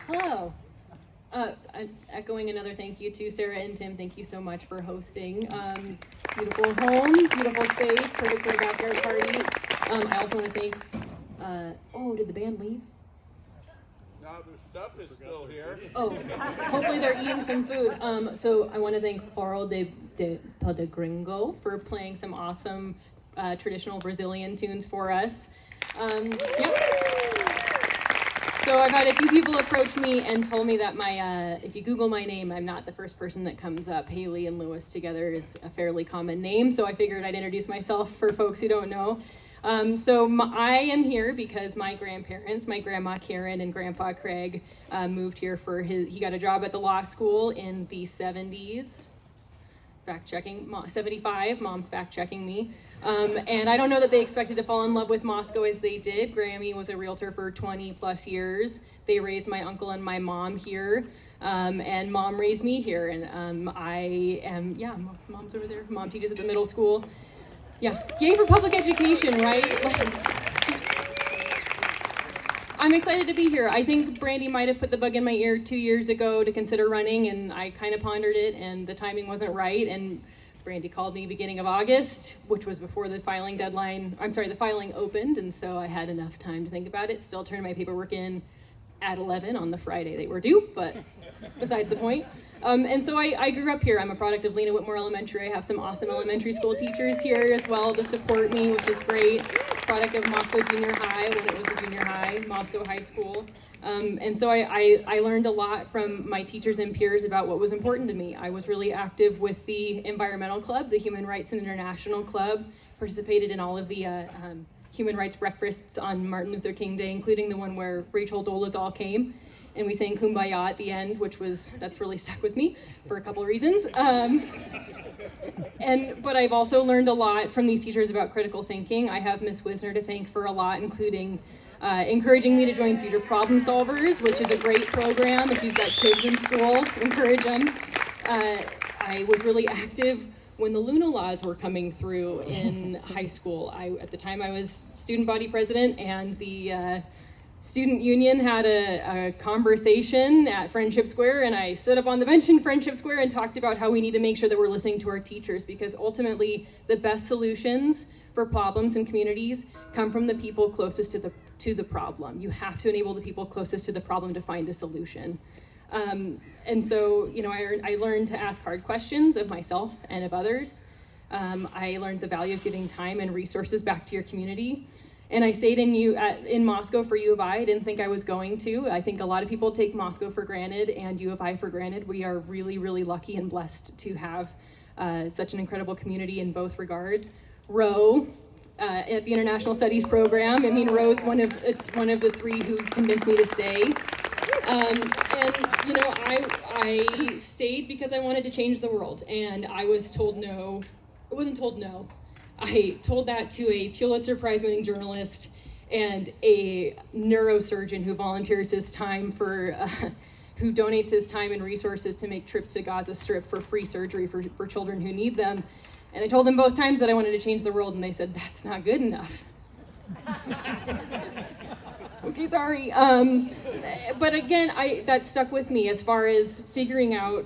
Hello. Echoing another thank you to Sarah and Tim. Thank you so much for hosting. Beautiful home, beautiful space, perfect for a backyard party. I also want to thank, did the band leave? No, the stuff is still here. Oh, hopefully they're eating some food. So I want to thank Faro de Gringo for playing some awesome traditional Brazilian tunes for us. So I've had a few people approach me and told me that if you Google my name, I'm not the first person that comes up. Hailey and Lewis together is a fairly common name, so I figured I'd introduce myself for folks who don't know. I am here because my grandparents, my grandma Karen and grandpa Craig, moved here he got a job at the law school in the 70s. Fact-checking, 75, mom's fact-checking me. And I don't know that they expected to fall in love with Moscow as they did. Grammy was a realtor for 20 plus years. They raised my uncle and my mom here, and mom raised me here. And mom's over there. Mom teaches at the middle school. Yeah, yay for public education, right? I'm excited to be here. I think Brandy might have put the bug in my ear 2 years ago to consider running, and I kind of pondered it, and the timing wasn't right, and Brandy called me beginning of August, which was before the filing opened, and so I had enough time to think about it. Still turned my paperwork in at 11 on the Friday they were due, but besides the point. And so I grew up here. I'm a product of Lena Whitmore Elementary. I have some awesome elementary school teachers here as well to support me, which is great. Product of Moscow Junior High when it was a junior high, Moscow High School. And so I learned a lot from my teachers and peers about what was important to me. I was really active with the Environmental Club, the Human Rights and International Club, participated in all of the human rights breakfasts on Martin Luther King Day, including the one where Rachel Dolezal came. And we sang Kumbaya at the end, that's really stuck with me for a couple of reasons. But I've also learned a lot from these teachers about critical thinking. I have Miss Wisner to thank for a lot, including encouraging me to join Future Problem Solvers, which is a great program. If you've got kids in school, encourage them. I was really active when the Luna laws were coming through in high school. At the time I was student body president, and the student union had a conversation at Friendship Square, and I stood up on the bench in Friendship Square and talked about how we need to make sure that we're listening to our teachers, because ultimately the best solutions for problems in communities come from the people closest to the problem. You have to enable the people closest to the problem to find a solution. And so, I learned to ask hard questions of myself and of others. I learned the value of giving time and resources back to your community. And I stayed in Moscow for U of I. I didn't think I was going to. I think a lot of people take Moscow for granted and U of I for granted. We are really, really lucky and blessed to have such an incredible community in both regards. Roe, at the International Studies program. Roe's one of the three who convinced me to stay. I stayed because I wanted to change the world, and I was told no. I wasn't told no. I told that to a Pulitzer Prize-winning journalist and a neurosurgeon who volunteers his time who donates his time and resources to make trips to Gaza Strip for free surgery for children who need them. And I told them both times that I wanted to change the world, and they said, that's not good enough. Okay, sorry. But again, that stuck with me as far as figuring out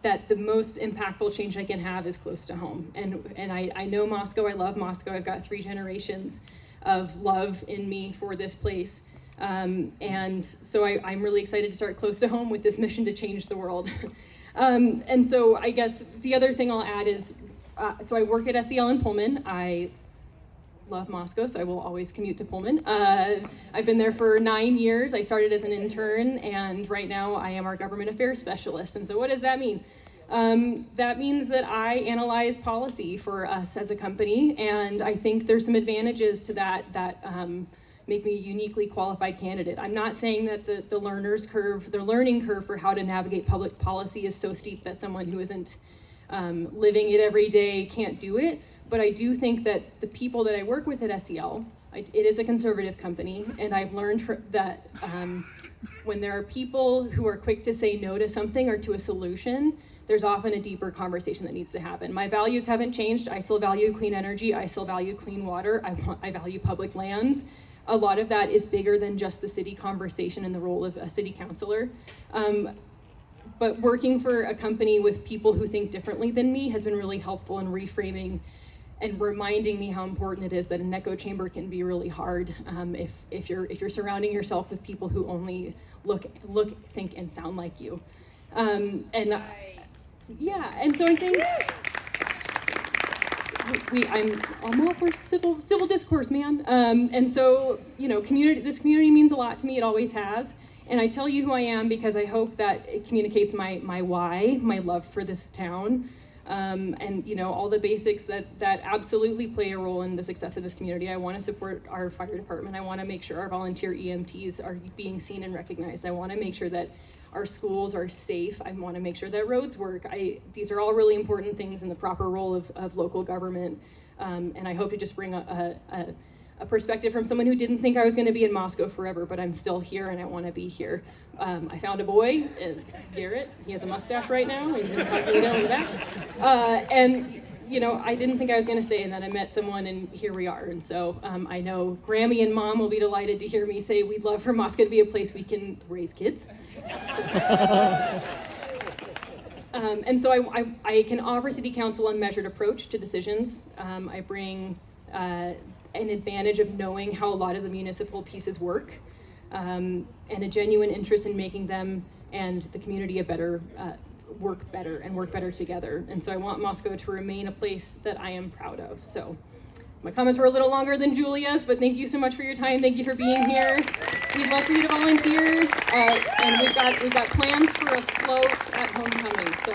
that the most impactful change I can have is close to home. And I know Moscow, I love Moscow. I've got 3 generations of love in me for this place. And so I'm really excited to start close to home with this mission to change the world. And so I guess the other thing I'll add is, so I work at SEL in Pullman. I love Moscow, so I will always commute to Pullman. I've been there for 9 years. I started as an intern, and right now I am our government affairs specialist. And so what does that mean? That means that I analyze policy for us as a company, and I think there's some advantages to that make me a uniquely qualified candidate. I'm not saying that the learning curve for how to navigate public policy is so steep that someone who isn't living it every day can't do it. But I do think that the people that I work with at SEL, it is a conservative company, and I've learned that when there are people who are quick to say no to something or to a solution, there's often a deeper conversation that needs to happen. My values haven't changed. I still value clean energy. I still value clean water. I value public lands. a lot of that is bigger than just the city conversation and the role of a city councilor. But working for a company with people who think differently than me has been really helpful in reframing and reminding me how important it is that an echo chamber can be really hard if you're surrounding yourself with people who only look, think, and sound like you. Yeah, and so I think I'm all for civil discourse, man. And so, you know, this community means a lot to me. It always has. And I tell you who I am because I hope that it communicates my why, my love for this town, and, you know, all the basics that absolutely play a role in the success of this community. I want to support our fire department. I want to make sure our volunteer EMTs are being seen and recognized. I want to make sure that our schools are safe. I want to make sure that roads work. These are all really important things in the proper role of local government. And I hope to just bring a perspective from someone who didn't think I was going to be in Moscow forever, but I'm still here and I want to be here. I found a boy, Garrett. He has a mustache right now. He's incognito in the back. And you know, I didn't think I was going to stay, and then I met someone, and here we are. And so I know Grammy and Mom will be delighted to hear me say we'd love for Moscow to be a place we can raise kids. And so I can offer City Council a measured approach to decisions. I bring an advantage of knowing how a lot of the municipal pieces work, and a genuine interest in making them and the community a better work better together. And so I want Moscow to remain a place that I am proud of. So my comments were a little longer than Julia's, but thank you so much for your time. Thank you for being here. We'd love for you to volunteer, and we've got plans for a float at homecoming. So